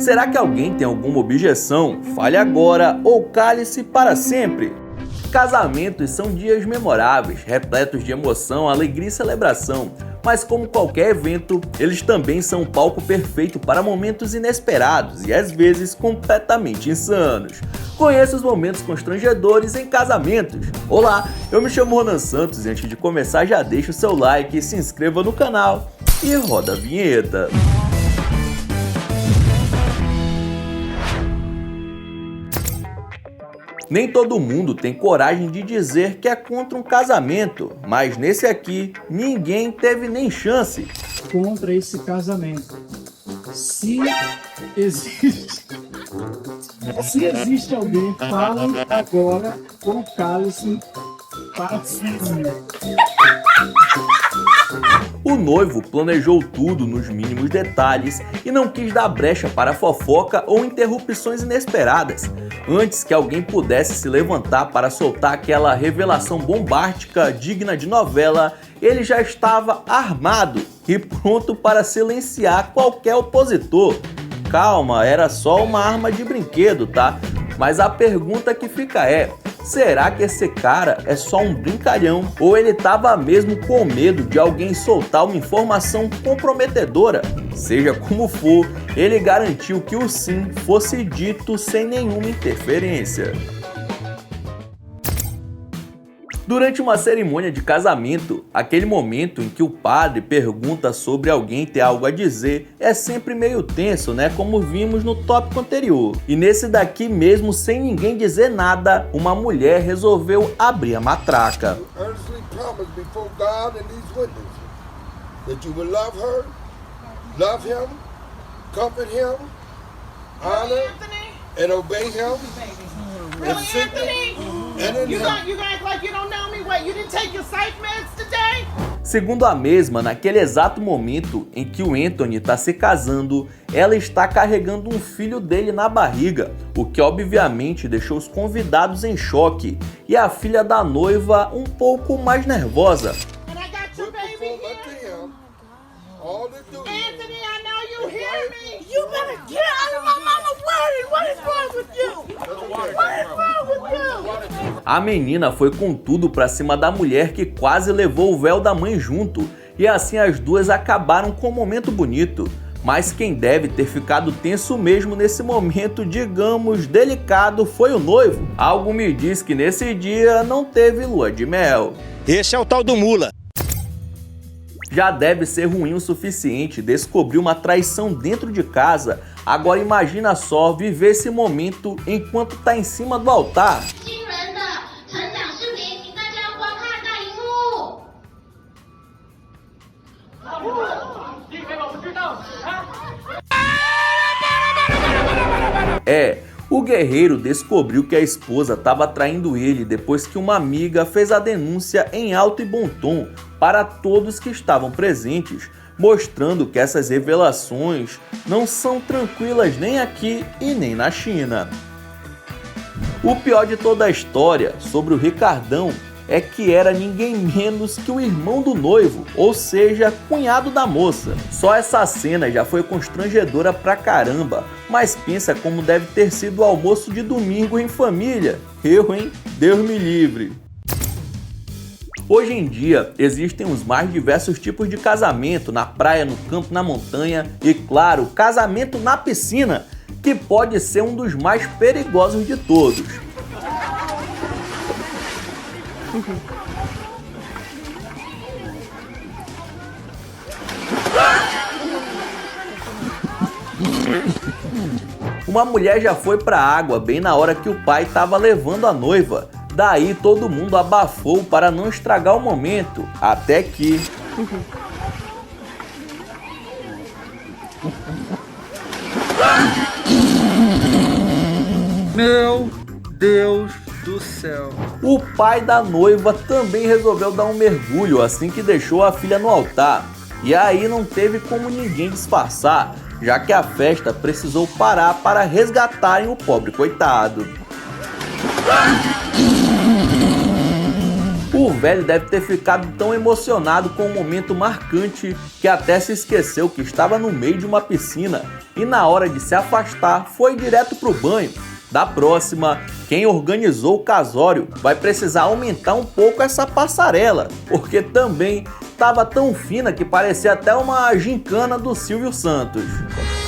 Será que alguém tem alguma objeção? Fale agora ou cale-se para sempre. Casamentos são dias memoráveis, repletos de emoção, alegria e celebração. Mas como qualquer evento, eles também são um palco perfeito para momentos inesperados e às vezes completamente insanos. Conheça os momentos constrangedores em casamentos. Olá, eu me chamo Ronan Santos e antes de começar já deixa o seu like, se inscreva no canal e roda a vinheta. Nem todo mundo tem coragem de dizer que é contra um casamento, mas nesse aqui, ninguém teve nem chance. Contra esse casamento. Se existe alguém, fale agora com cálice para sempre. O noivo planejou tudo nos mínimos detalhes e não quis dar brecha para fofoca ou interrupções inesperadas. Antes que alguém pudesse se levantar para soltar aquela revelação bombástica digna de novela, ele já estava armado e pronto para silenciar qualquer opositor. Calma, era só uma arma de brinquedo, tá? Mas a pergunta que fica é: será que esse cara é só um brincalhão? Ou ele tava mesmo com medo de alguém soltar uma informação comprometedora? Seja como for, ele garantiu que o sim fosse dito sem nenhuma interferência. Durante uma cerimônia de casamento, aquele momento em que o padre pergunta sobre alguém ter algo a dizer é sempre meio tenso, né? Como vimos no tópico anterior. E nesse daqui mesmo, sem ninguém dizer nada, uma mulher resolveu abrir a matraca. Segundo a mesma, naquele exato momento em que o Anthony está se casando, ela está carregando um filho dele na barriga, o que obviamente deixou os convidados em choque e a filha da noiva um pouco mais nervosa. A menina foi com tudo pra cima da mulher, que quase levou o véu da mãe junto, e assim as duas acabaram com um momento bonito. Mas quem deve ter ficado tenso mesmo nesse momento, digamos, delicado, foi o noivo. Algo me diz que nesse dia não teve lua de mel. Esse é o tal do mula. Já deve ser ruim o suficiente descobrir uma traição dentro de casa. Agora imagina só viver esse momento enquanto tá em cima do altar. O guerreiro descobriu que a esposa estava traindo ele depois que uma amiga fez a denúncia em alto e bom tom para todos que estavam presentes, mostrando que essas revelações não são tranquilas nem aqui e nem na China. O pior de toda a história sobre o Ricardão é que era ninguém menos que o irmão do noivo, ou seja, cunhado da moça. Só essa cena já foi constrangedora pra caramba, mas pensa como deve ter sido o almoço de domingo em família. Eu, hein? Deus me livre. Hoje em dia, existem os mais diversos tipos de casamento, na praia, no campo, na montanha e, claro, casamento na piscina, que pode ser um dos mais perigosos de todos. Uma mulher já foi pra água bem na hora que o pai estava levando a noiva. Daí todo mundo abafou para não estragar o momento, até que... Meu Deus do céu. O pai da noiva também resolveu dar um mergulho assim que deixou a filha no altar. E aí não teve como ninguém disfarçar, já que a festa precisou parar para resgatarem o pobre coitado. O velho deve ter ficado tão emocionado com um momento marcante que até se esqueceu que estava no meio de uma piscina e na hora de se afastar foi direto pro banho. Da próxima, quem organizou o casório vai precisar aumentar um pouco essa passarela, porque também estava tão fina que parecia até uma gincana do Silvio Santos.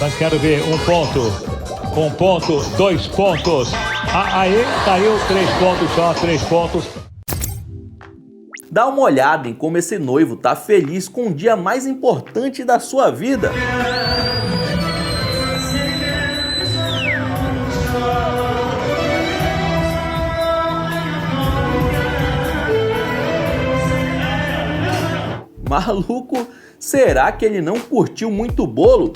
Mas quero ver 1 ponto, 2 pontos. Aí caiu 3 pontos só, 3 pontos. Dá uma olhada em como esse noivo tá feliz com o dia mais importante da sua vida. Maluco, será que ele não curtiu muito o bolo?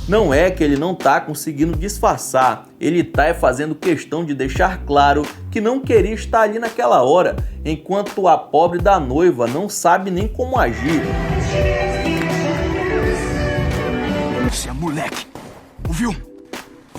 Não é que ele não tá conseguindo disfarçar, ele tá fazendo questão de deixar claro que não queria estar ali naquela hora, enquanto a pobre da noiva não sabe nem como agir. Você é moleque, ouviu?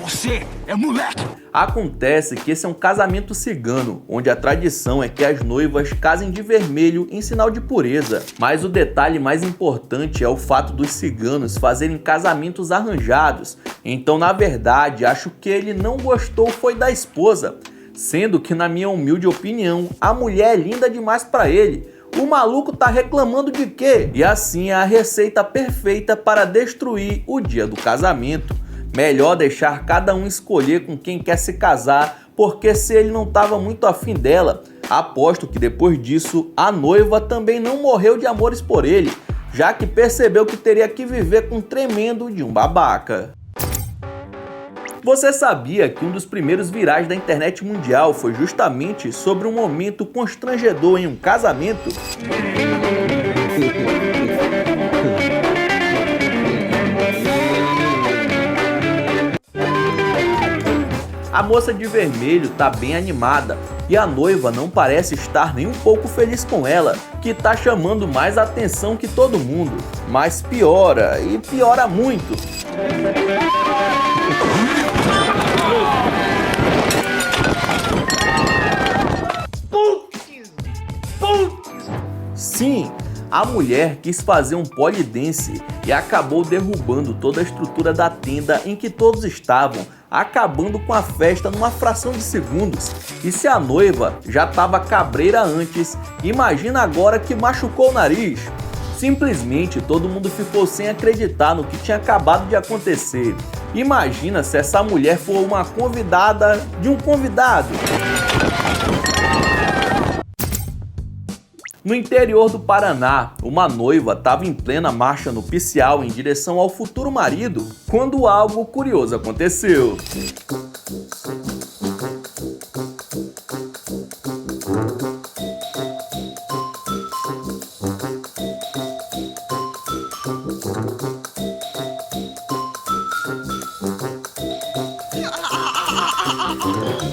Você é moleque! Acontece que esse é um casamento cigano, onde a tradição é que as noivas casem de vermelho em sinal de pureza. Mas o detalhe mais importante é o fato dos ciganos fazerem casamentos arranjados. Então, na verdade, acho que ele não gostou foi da esposa. Sendo que, na minha humilde opinião, a mulher é linda demais pra ele. O maluco tá reclamando de quê? E assim é a receita perfeita para destruir o dia do casamento. Melhor deixar cada um escolher com quem quer se casar, porque se ele não estava muito afim dela, aposto que depois disso a noiva também não morreu de amores por ele, já que percebeu que teria que viver com um tremendo de um babaca. Você sabia que um dos primeiros virais da internet mundial foi justamente sobre um momento constrangedor em um casamento? A moça de vermelho tá bem animada e a noiva não parece estar nem um pouco feliz com ela, que tá chamando mais atenção que todo mundo. Mas piora, e piora muito. Sim, a mulher quis fazer um polidense e acabou derrubando toda a estrutura da tenda em que todos estavam, acabando com a festa numa fração de segundos. E se a noiva já estava cabreira antes, imagina agora que machucou o nariz. Simplesmente todo mundo ficou sem acreditar no que tinha acabado de acontecer. Imagina se essa mulher for uma convidada de um convidado. No interior do Paraná, uma noiva estava em plena marcha nupcial em direção ao futuro marido, quando algo curioso aconteceu.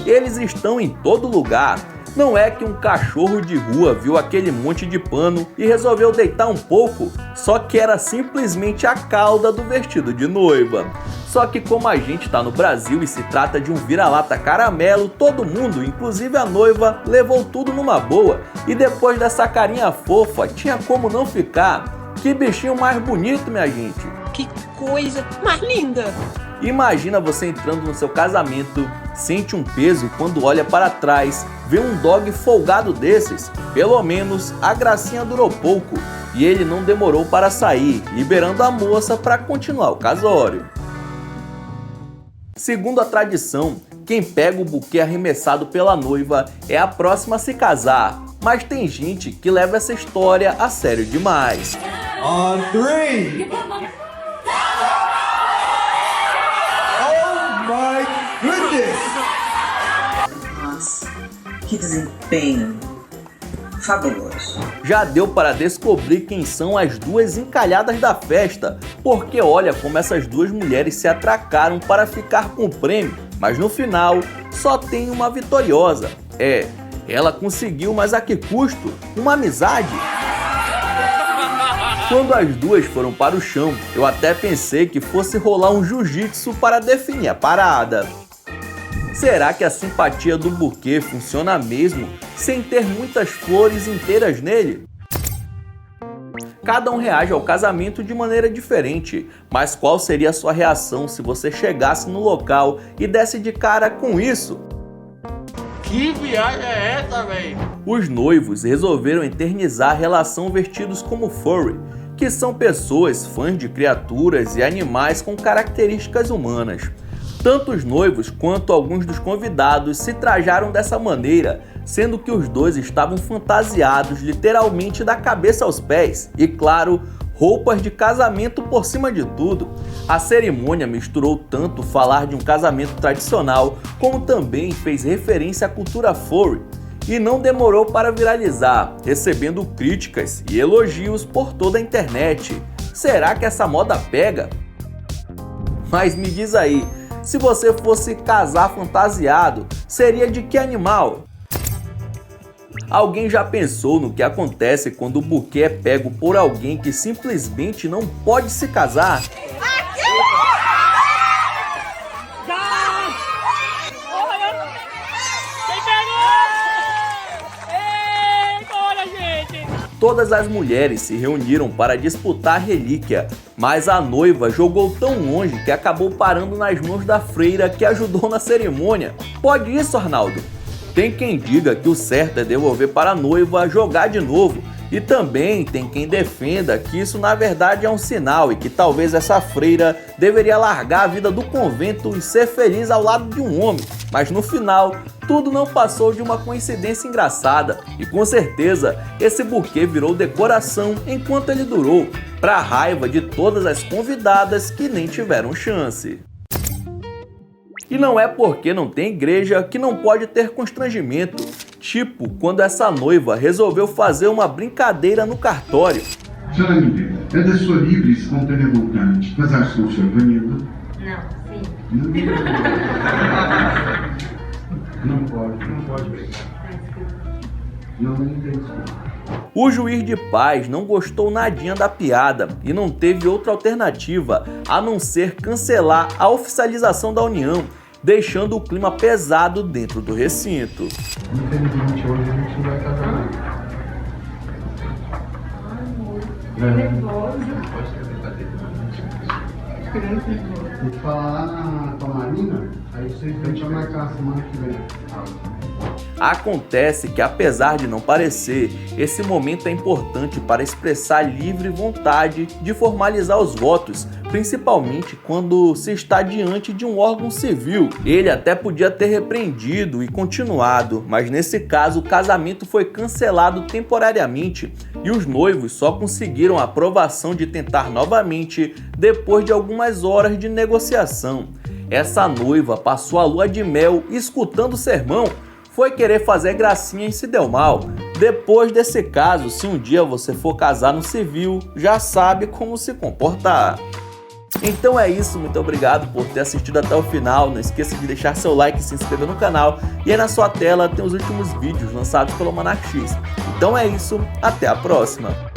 Eles estão em todo lugar. Não é que um cachorro de rua viu aquele monte de pano e resolveu deitar um pouco, só que era simplesmente a cauda do vestido de noiva. Só que como a gente tá no Brasil e se trata de um vira-lata caramelo, todo mundo, inclusive a noiva, levou tudo numa boa. E depois dessa carinha fofa, tinha como não ficar. Que bichinho mais bonito, minha gente. Que coisa mais linda! Imagina você entrando no seu casamento, sente um peso e quando olha para trás, vê um dog folgado desses. Pelo menos a gracinha durou pouco e ele não demorou para sair, liberando a moça para continuar o casório. Segundo a tradição, quem pega o buquê arremessado pela noiva é a próxima a se casar, mas tem gente que leva essa história a sério demais. On 3. My goodness! Nossa, que desempenho fabuloso. Já deu para descobrir quem são as duas encalhadas da festa, porque olha como essas duas mulheres se atracaram para ficar com o prêmio, mas no final só tem uma vitoriosa. Ela conseguiu, mas a que custo? Uma amizade? Quando as duas foram para o chão, eu até pensei que fosse rolar um jiu-jitsu para definir a parada. Será que a simpatia do buquê funciona mesmo sem ter muitas flores inteiras nele? Cada um reage ao casamento de maneira diferente, mas qual seria a sua reação se você chegasse no local e desse de cara com isso? Que viagem é essa, velho? Os noivos resolveram eternizar a relação vestidos como furry, que são pessoas fãs de criaturas e animais com características humanas. Tanto os noivos quanto alguns dos convidados se trajaram dessa maneira, sendo que os dois estavam fantasiados literalmente da cabeça aos pés e, claro, roupas de casamento por cima de tudo. A cerimônia misturou tanto falar de um casamento tradicional, como também fez referência à cultura furry, e não demorou para viralizar, recebendo críticas e elogios por toda a internet. Será que essa moda pega? Mas me diz aí, se você fosse casar fantasiado, seria de que animal? Alguém já pensou no que acontece quando o buquê é pego por alguém que simplesmente não pode se casar? Todas as mulheres se reuniram para disputar a relíquia, mas a noiva jogou tão longe que acabou parando nas mãos da freira que ajudou na cerimônia. Pode isso, Arnaldo? Tem quem diga que o certo é devolver para a noiva jogar de novo, e também tem quem defenda que isso na verdade é um sinal e que talvez essa freira deveria largar a vida do convento e ser feliz ao lado de um homem. Mas no final, tudo não passou de uma coincidência engraçada, e com certeza esse buquê virou decoração enquanto ele durou, para a raiva de todas as convidadas que nem tiveram chance. E não é porque não tem igreja que não pode ter constrangimento, tipo quando essa noiva resolveu fazer uma brincadeira no cartório. Senhora Miguel, é da sua livre e espontânea vontade casar-se com o Sr. Vanildo? Não, sim. Não pode brigar. Não tem. O juiz de paz não gostou nadinha da piada e não teve outra alternativa a não ser cancelar a oficialização da união, deixando o clima pesado dentro do recinto. Infelizmente hoje a gente não vai casar. Tem que falar lá com a Marina, aí vocês vão marcar a semana que vem. Acontece que, apesar de não parecer, esse momento é importante para expressar livre vontade de formalizar os votos, principalmente quando se está diante de um órgão civil. Ele até podia ter repreendido e continuado, mas nesse caso o casamento foi cancelado temporariamente e os noivos só conseguiram a aprovação de tentar novamente depois de algumas horas de negociação. Essa noiva passou a lua de mel escutando o sermão, foi querer fazer gracinha e se deu mal. Depois desse caso, se um dia você for casar no civil, já sabe como se comportar. Então é isso, muito obrigado por ter assistido até o final. Não esqueça de deixar seu like e se inscrever no canal. E aí na sua tela tem os últimos vídeos lançados pelo Almanac X. Então é isso, até a próxima!